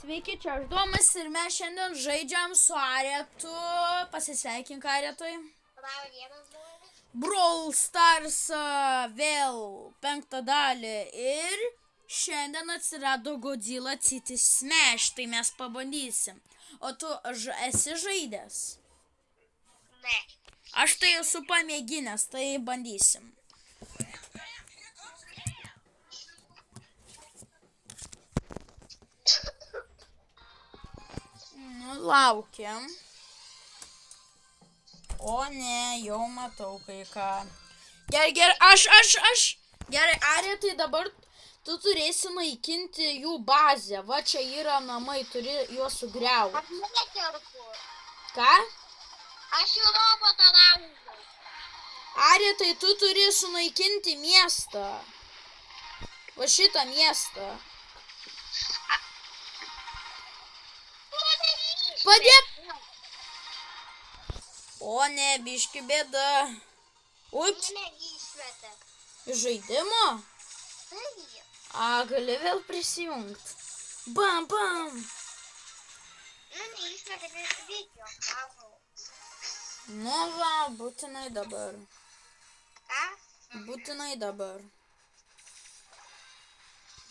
Sveiki, čia aš Domas ir mes šiandien žaidžiam su Aretu. Pasisveikink Aretui. Brawl Stars vėl 5 dalį ir šiandien atsirado Godzilla City Smash, tai mes pabandysim. O tu esi žaidęs? Ne. Aš tai esu pamėginęs, tai bandysim. Laukiam. O ne, jau matau kai ką. Gerai, aš. Gerai, Aretai, dabar tu turėsi naikinti jų bazę. Va čia yra namai, turi juos sugriauti. Aš nekerpu. Ką? Aš jau robotą laužau. Aretai, tu turi sunaikinti miestą. Va šitą miestą. Padėk! O ne, biški bėda. Ups. Mane išmetė. Žaidimo? Taip. Gali vėl prisijungti. Bam, bam. Mane išmetė prieš video. Laužau. Nu va, būtinai dabar. Ką? Būtinai dabar.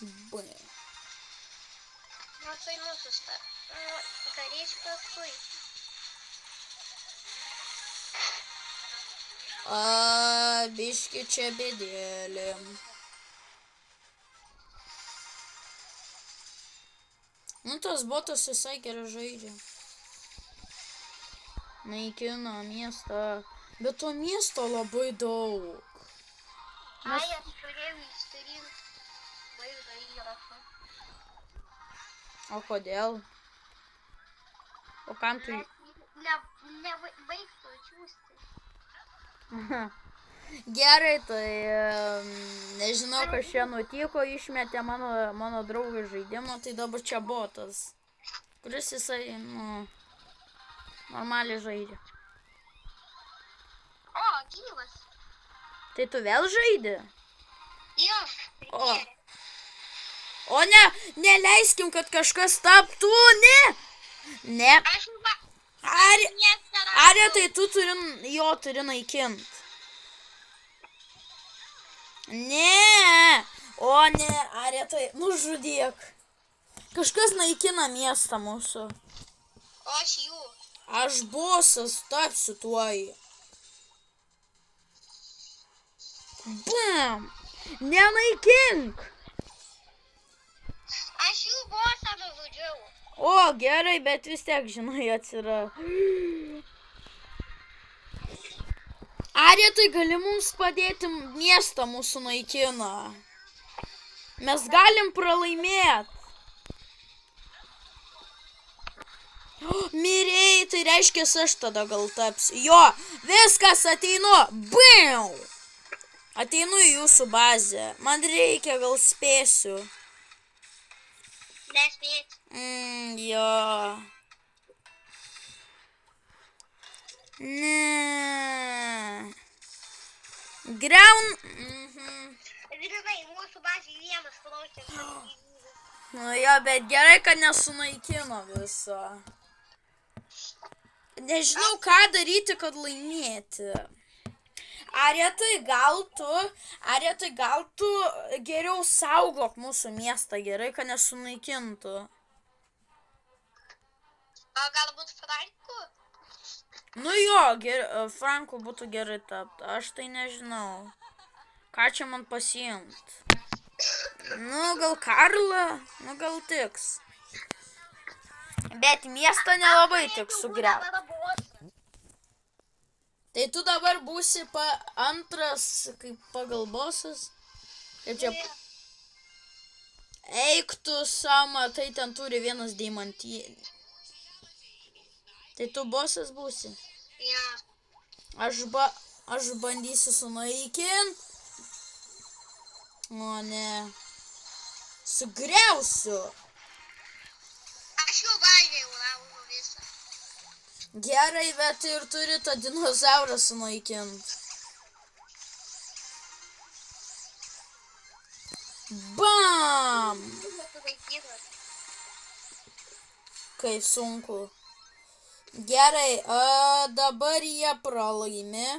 B. Nu, tai nususta. Karys paskui. Biški čia bėdėlė. Nu, tas botas visai gerai žaidžia. Naikina miestą. Bet to miesto labai daug. Ai, aš turėjau išsirinkti vaizdo įrašą. O kodėl? O kam tu... Nebaigtų čiūsti. Gerai, tai nežinau, kas čia nutiko, išmetė mano draugą žaidimą, tai dabar čia botas, kuris jisai, normaliai žaidžia. O, gyvas. Tai tu vėl žaidži? Jo, O ne, neleiskim, kad kažkas taptų, ne. Aš jau va... Aretai, tu turi naikint. Ne. O ne, Aretai, nužudyk. Kažkas naikina miestą mūsų. O aš jų. Aš bosas tapsiu tuoj. Bam. Nenaikink. Aš jų bosą nužudžiau. O, gerai, bet vis tiek, žinai, atsirado. Aretai, gali mums padėti, miestą mūsų naikina. Mes galim pralaimėti. Mirėjai, tai reiškia, aš tada gal tapsiu. Jo, viskas, ateinu. Bam! Ateinu į jūsų bazę. Man reikia, gal spėsiu. Nespėt. Jo. Ne. Griaun. Žinai, mūsų bazė vienas klausė. Nu jo, bet gerai, kad nesunaikino viso. Nežinau, ką daryti, kad laimėti. Aretai, gal tu geriau saugok mūsų miestą, gerai, kad nesunaikintų. O galbūt Franku? Nu jo, Franku būtų gerai tapti. Aš tai nežinau. Ką čia man pasiimt? Nu, gal Karlą? Nu, gal tiks. Bet miestą nelabai tiks sugriauti. Tai tu dabar būsi antras kaip pagal bosas. Kaip čia... Eik tu sama, tai ten turi vienas deimantėlį. Tai tu bosas būsi? Jo. Aš bandysiu sunaikint. O ne. Sugriausiu. Aš jau baigėjau laužu visą. Gerai, bet ir turi tą dinozaurą sunaikint. Bam! Kaip sunku. Gerai, dabar jie pralaimi.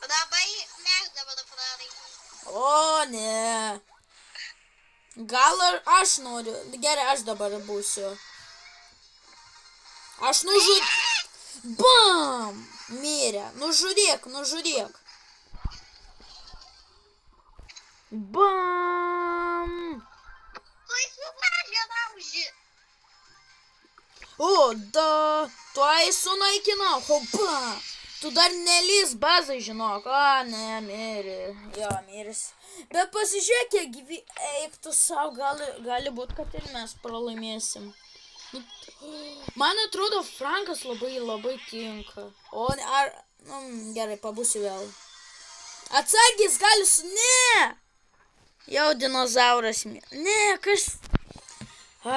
Labai mes dabar pralaimėjome. O, ne. Gal aš noriu. Gerai, aš dabar būsiu. Aš nužudyk. Bam! Mirė. Nužudyk. Bam! Tuoj suvažė laužį. O, tuoj sunaikinau. Hopa! Tu dar nelys bazai, žinok. A, ne, mirė. Jo, miris. Bet pasižiūrėk, kiek gyvy... Eik tu savo, gali būt, kad ir mes pralaimėsim. Man atrodo, Frankas labai tinka. O, ar... Gerai, pabūsiu vėl. Atsargis gali su... Ne! Jau dinozauras mirė. Ne, kas... O,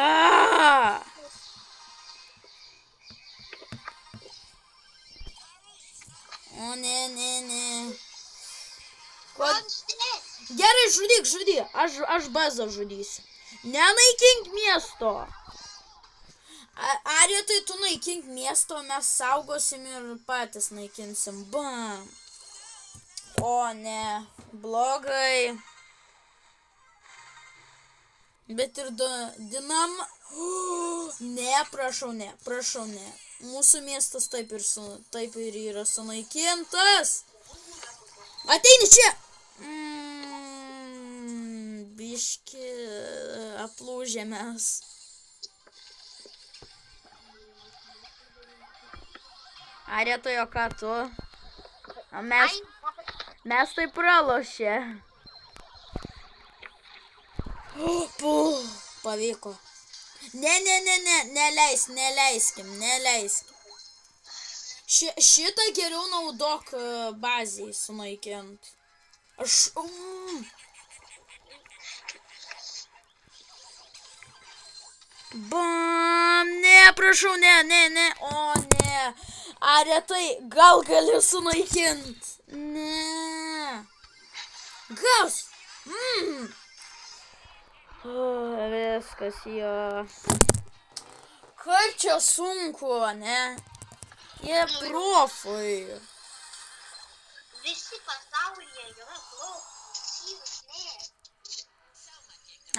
ne. Gerai, žudyk. Aš bazą žudysiu. Nenaikink miesto. Arietai, tu naikink miesto, mes saugosim ir patys naikinsim. Bam. O, ne. Blogai. Bet ir dinama... Ne, prašau, ne. Mūsų miestas taip ir yra sunaikintas. Ateini čia. Biški aplūžė mes. Arietai, o ką tu? Mes tai pralošė. Pavyko. Ne, neleiskim. Šitą geriau naudok bazijai sunaikint. Bam, ne, prašau, ne. O, ne. Arietai, gal gali sunaikint? Ne. Gaus. Viskas, jo. Kaip čia sunku, ne? Jie profai. Visi pasaulyje yra profai.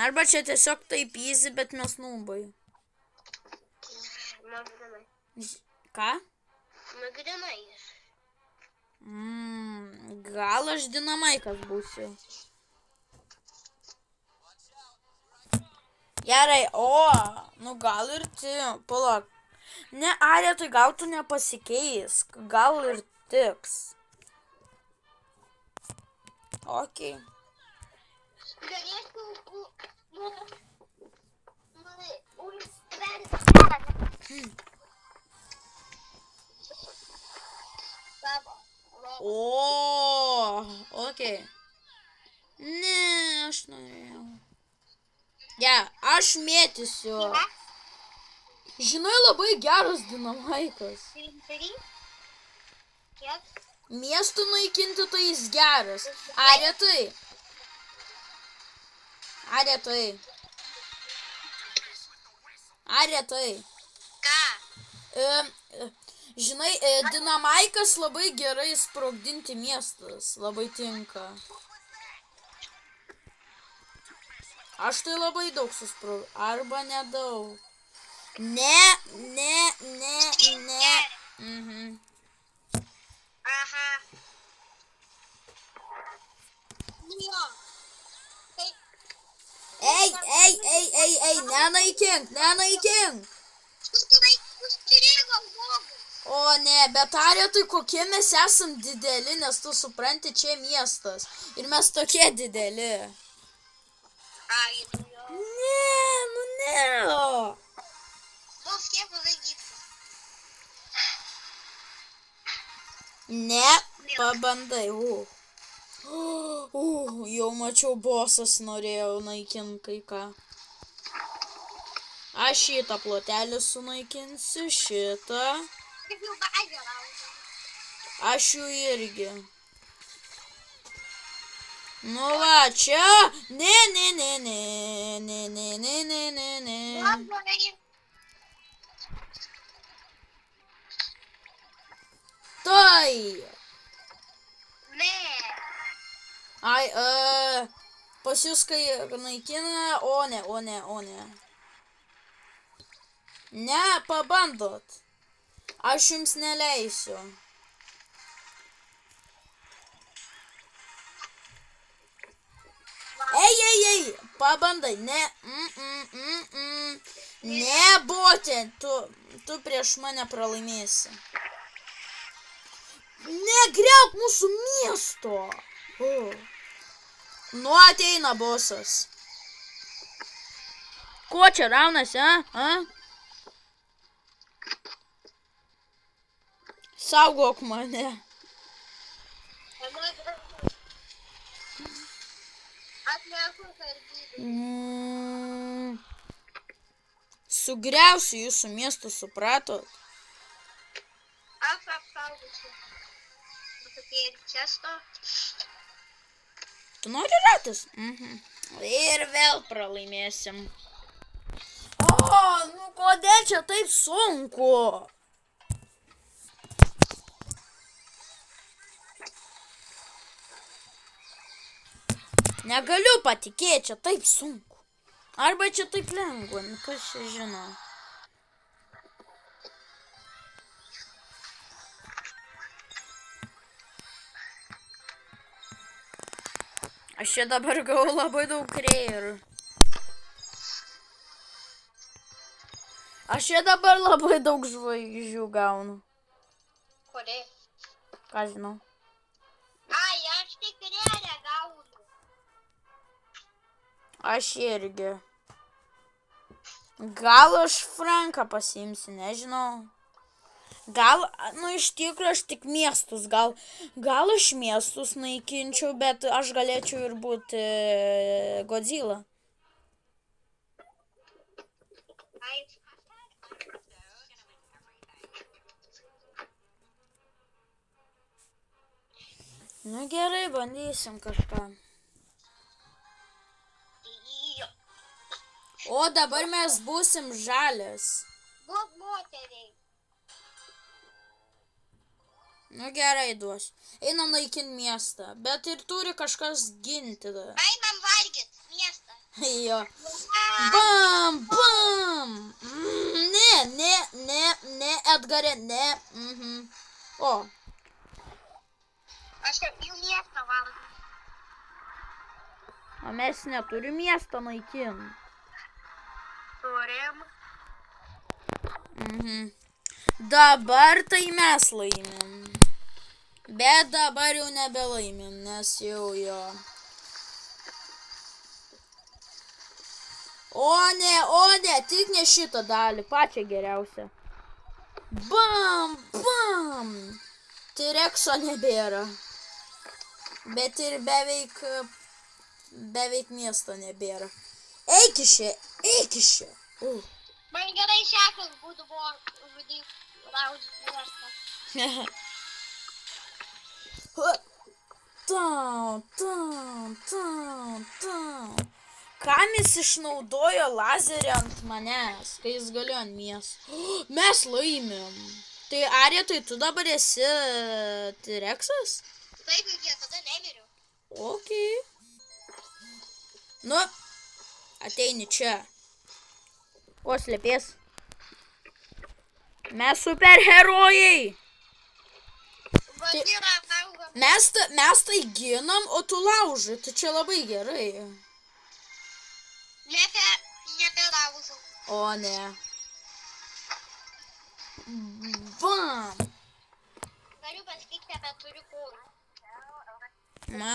Arba čia tiesiog taip easy, bet mes nubai. Ką? Magrinai. Gal aš dinamaikas būsiu. Gerai, gal ir palauk. Ne, Arietai, gal tu nepasikeisk, gal ir tiks. Okei. Galėčiau okei. Ne, aš norėjau. Aš mėtysiu. Žinai, labai geras dinamaikas. Miestų naikinti tai jis geras. Arietai. Ką? Žinai, dinamaikas labai gerai sprogdinti miestus. Labai tinka. Aš tai labai daug susprogdinau. Arba nedaug. Ne. Aha. Ei, nenaikink. O ne, bet Arietai, kokie mes esam dideli, nes tu supranti, čia miestas. Ir mes tokie dideli. Ne. Ne, pabandai. Jau mačiau, bosas norėjau naikinti kai ką. Aš šitą plotelį sunaikinsiu, šitą. Aš jų irgi. Nu va, čia. Ne. Saugojai. Tai. Ne. Ai, pas jūs kai naikina, o ne. Ne, pabandot. Aš jums neleisiu. Ei, pabandai, ne, ne, botė, tu prieš mane pralaimėsi. Negriauk mūsų miesto. Nu, ateina bosas. Ko čia raunasi, a? Saugok mane. Atlieku sargybą. Sugriausiu jūsų miestą, supratot? Aš apsaugosiu. Tokie često. Tu nori ratis? Ir vėl pralaimėsim. O, nu kodėl čia taip sunku? Negaliu patikėti, čia taip sunku. Arba čia taip lengva, kas čia žino. Aš čia dabar gavau labai daug kreirų. Aš čia dabar labai daug žvaigždžių gaunu. Kodėl? Ką žinau. Ai, aš tik kreirę gaunu. Aš irgi. Gal aš Franką pasiimsiu, nežinau. Gal, nu iš tikrųjų aš tik miestus, gal aš miestus naikinčiau, bet aš galėčiau ir būti Godzilla. Ai. Nu gerai, bandysim kažką. O dabar mes būsim žalės. Duok moteriai. Nu gerai, duosiu. Einam naikint miestą, bet ir turi kažkas ginti. Einam valgyt miestą. Jo. Bam, bam. Ne, Edgare, ne. O. Aš jų miestą valgau. O mes neturim miestą naikinti. Turim. Dabar tai mes laimim. Bet dabar jau nebelaimim, nes jau jo. O ne, tik ne šitą dalį, pačią geriausią. Bam, bam. T-Rexo nebėra. Bet ir beveik miesto nebėra. Eik iš čia. Man gerai šekas būtų buvo žudyti laužyti miestą. Kam jis išnaudojo lazerį ant manęs, kai jis galėjo ant miesto? Mes laimėm. Tai Arija, tai tu dabar esi T-Rexas? Taip, jie tada nemiriu. Okei. Nu, ateini čia. Ko slėpės? Mes superherojai. Godzilla saugo. Mes tai ginam, o tu laužai. Tai čia labai gerai. Nepelaužau. O ne. Bam. Galiu pasakyti, kad turiu kūną. Na.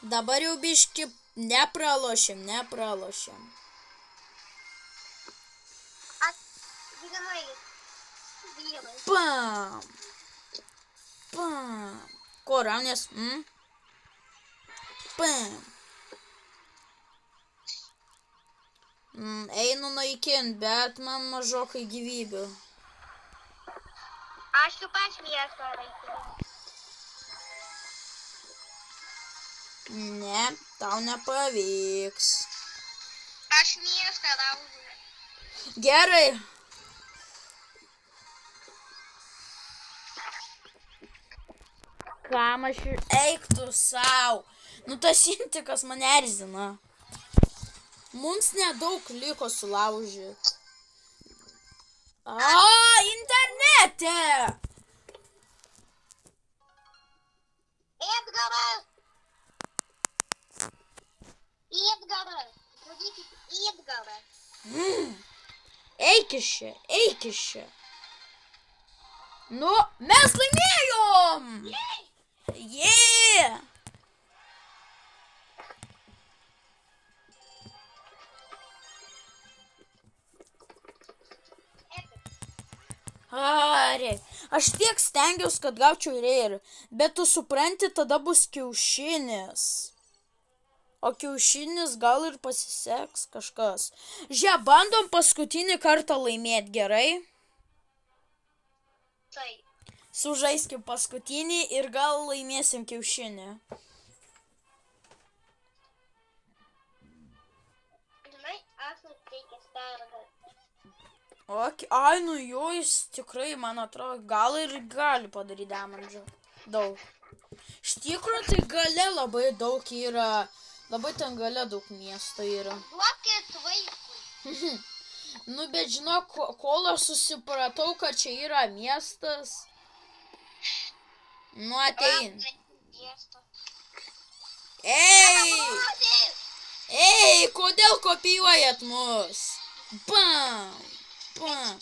Dabar jau biški nepralošėm. Gydomai. Vyrai. Bam. Ko raunės? Bam. Einu naikint, bet man mažokai gyvybių. Aš tu pats miestą naikinu. Ne, tau nepavyks. Aš miestą laužau. Gerai. Kam aš ir eik tu sau. Nu tas intikas mane erzina. Mums nedaug liko sulaužyti. Internete! Edgaras! Edgaras! Žudykit Edgaras! Eik iš čia, eik iš čia. Nu, mes laimėjom! Yeah! Are, aš tiek stengiausi, kad gaučiau rėrį, bet tu supranti, tada bus kiaušinis. O kiaušinis gal ir pasiseks kažkas. Žiūrėk, bandom paskutinį kartą laimėti, gerai? Tai. Sužaiskim paskutinį ir gal laimėsim kiaušinį. Žinai, aš nusiteikęs pergalę. Ai, nu jo, jis tikrai, man atrodo, gal ir gali padaryti damandžio. Daug. Iš tikrųjų, tai gale labai daug yra. Labai ten gale daug miesto yra. Duokit vaikui. Nu, bet žinok, kol aš susipratau, kad čia yra miestas. Nu, atein. Ei, kodėl kopijuojat mus? Bam, bam.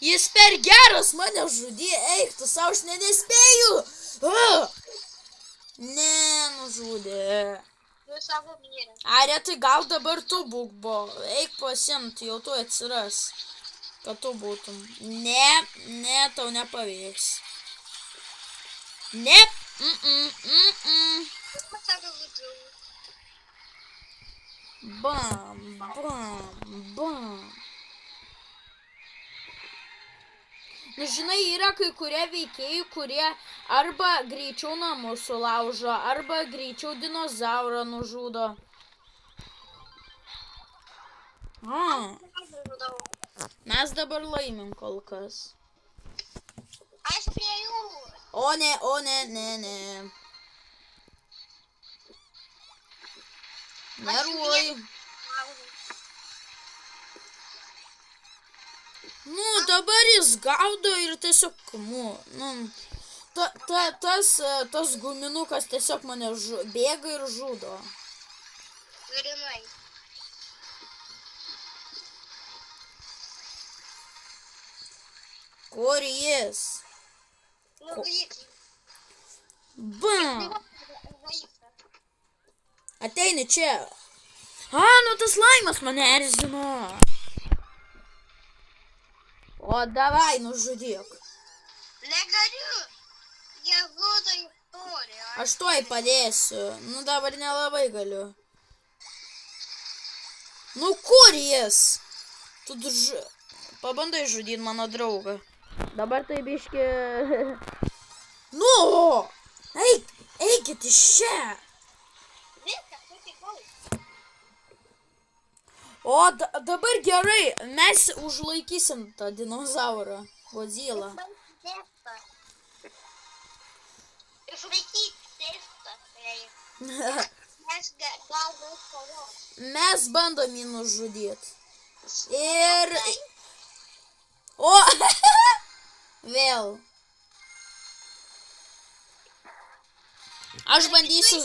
Jis per geras mane žudė, eik, tu savo aš nedespėju. Ne, nužudė. Nu savo mirę. Are, tai gal dabar tu būk, eik pasimt, jau tu atsiras, kad tu būtum. Ne, tau nepavyks. Ne, Savo vidų. Bam, bam, bam. Nu, žinai, yra kai kurie veikėjai, kurie arba greičiau namus sulaužo, arba greičiau dinozaurą nužudo. Mes dabar laimim kol kas. Aš prie jų. O ne. Nervuoji. Nu, dabar jis gaudo ir tiesiog, tas guminukas tiesiog mane bėga ir žudo. Grinai. Kur jis? Bam! Ateini čia. Nu tas laimas mane erzino. O davai, nužudyk. Negaliu. Jie žudo istoriją. Aš tuoj padėsiu. Nu dabar nelabai galiu. Nu kur jis? Tu pabandai žudyti mano draugą. Dabar tai biški... Nu! Eikit iš čia. Viskas, sutikau. O dabar gerai, mes užlaikysim tą dinozaurą, Godzilla. Išlaikyk testą. Mes bandom jį nužudyti. Ir... O! Vėl. Aš bandysiu...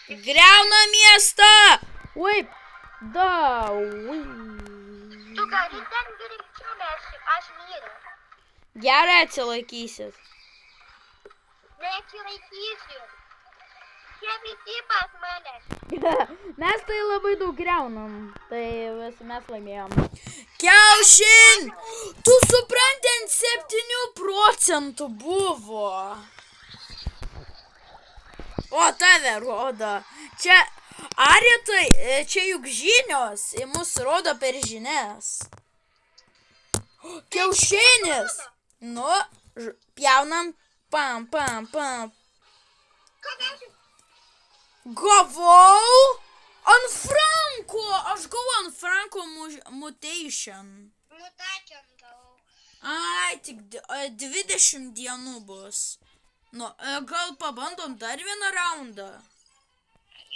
Griauna miestą! Ui, ui. Tu gali ten greičiau, nes aš myriu. Gerai atsilaikysit. Neatsilaikysiu. Jie visi pas mane. Mes tai labai daug griaunam. Tai mes laimėjom. Kiaušin! Tu supranti, ant 7 procentų buvo. O, tave rodo. Čia, Aritai, čia juk žinios. Į mus rodo per žinias. Kiaušinis. Nu, pjaunam. Pam. Gavau ant Franko. Aš gavau ant Franko mutation. Mutation gavau. Ai, tik 20 dienų bus. Nu, gal pabandom dar vieną raundą?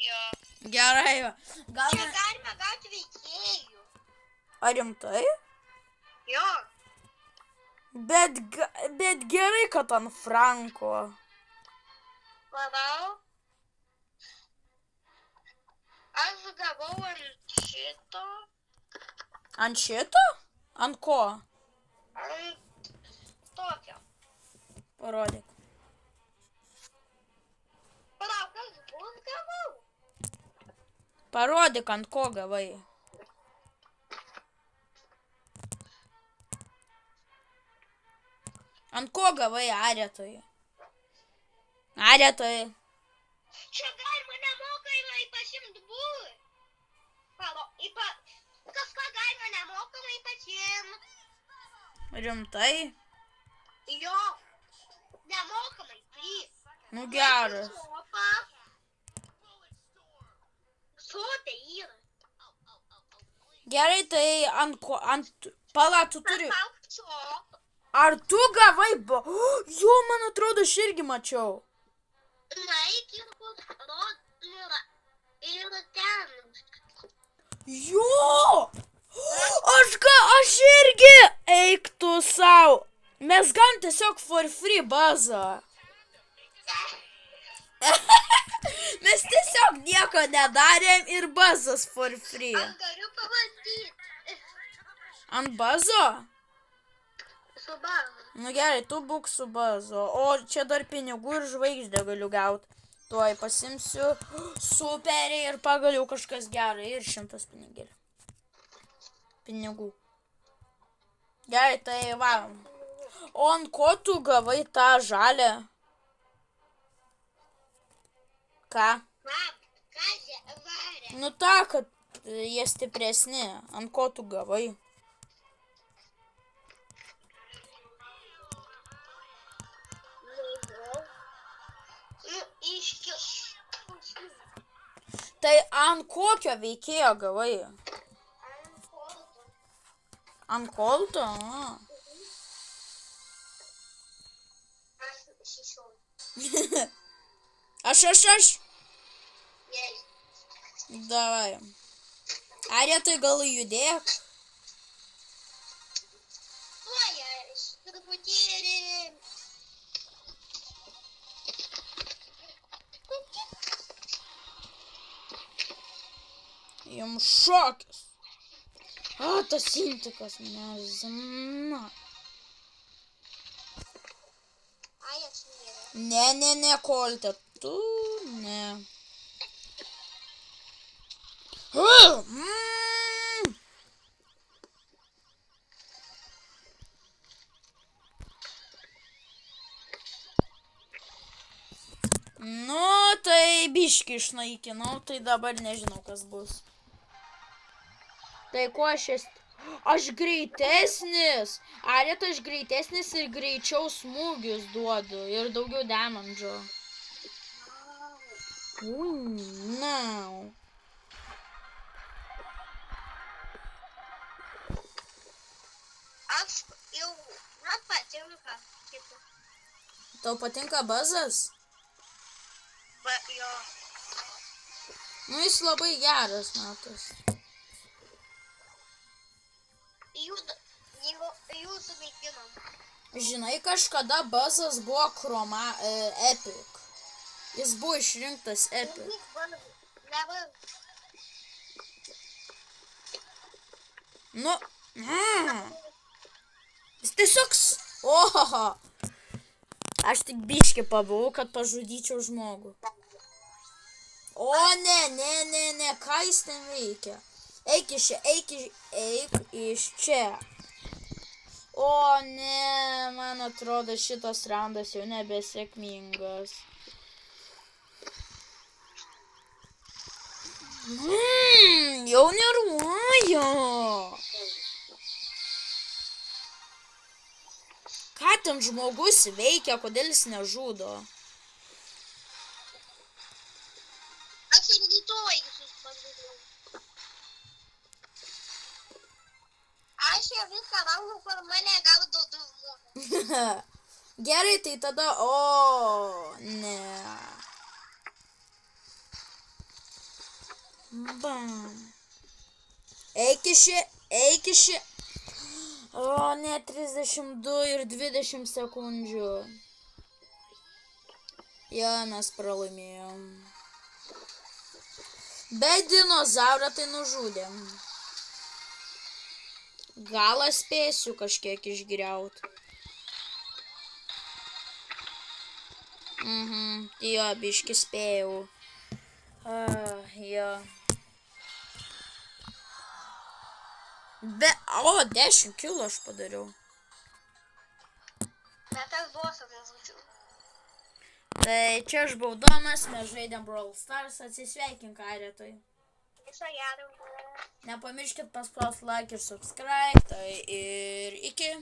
Jo. Gerai. Gal... Čia galima gauti veikėjų. Ar rimtai? Jo. Bet gerai, kad ant Franko. Manau. Aš gavau ant šito. Ant šito? Ant ko? Ant tokio. Parodyk. Palauk, kas bus gavau? Parodyk, ant ko gavai. Ant ko gavai, Aretai? Aretai. Čia galima nemokamai pasiimti būrį. Kažką galima nemokamai pasiimti. Rimtai? Jo. Nemokamai, taip. Nu geras. Sotė yra. Gerai, tai ant ko, pala, tu turi. Palauk. Ar tu gavai, jo, man atrodo, aš irgi mačiau. Na, iki ir ten. Jo, aš irgi, eik tu sau. Mes galim tiesiog for free bazą. Mes tiesiog nieko nedarėm ir bazas for free. Aš galiu pabandyti. Ant bazo? Su bazu. Nu gerai, tu būk su bazo. O čia dar pinigų ir žvaigždę galiu gauti. Tuoj pasimsiu. Superiai ir pagaliau kažkas gerai. Ir 100 pinigų. Gerai, tai varom. O ant ko tu gavai tą žalę? Ką? Ką jie varė? Nu tą, kad jie stipresni. Ant ko tu gavai? Tai ant kokio veikėjo gavai? Ant kolto? Aš. Davai. Aretai gal judėk? Oi, aš truputėlį. Jums šokis. Tas intikas mane zina. Ai, aš nėra. Ne, kolte. Tu, ne. Nu, tai biškį išnaikinau, tai dabar nežinau, kas bus. Tai ko aš greitesnis. Areta, aš greitesnis ir greičiau smūgius duodu ir daugiau damandžo. No. Aš jau, man patinka. Tau patinka bazas? Jo. Nu, jis labai geras, matos. Jūsų veikinam. Žinai, kažkada bazas buvo epic. Jis buvo išrinktas epic. Nu, jis tiesiog... Oho! Aš tik biškį pabuvau, kad pažudyčiau žmogų. O, ne, ką jis ten veikia? Eik iš čia. O, ne, man atrodo, šitas raundas jau nebesėkmingas. Jau nervuoju. Ką ten žmogus veikia, kodėl jis nežudo? valgo per mane gaudo dūmų. Gerai, tai tada, o, ne. Bam. Eik iš čia. O, ne, 32 ir 20 sekundžių. Jo, mes pralaimėjom. Bet dinozaurą tai nužudėm. Gal aš spėsiu kažkiek išgriaut. Jo, biški spėjau. Jo. O, 10 kilų aš padariau. Bet tas bosas nežudžiau. Tai čia aš buvau Domas, mes žaidėm Brawl Stars, atsisveikink Aretui. Viso gero. Nepamirškit paspausti like ir subscribe, tai ir iki.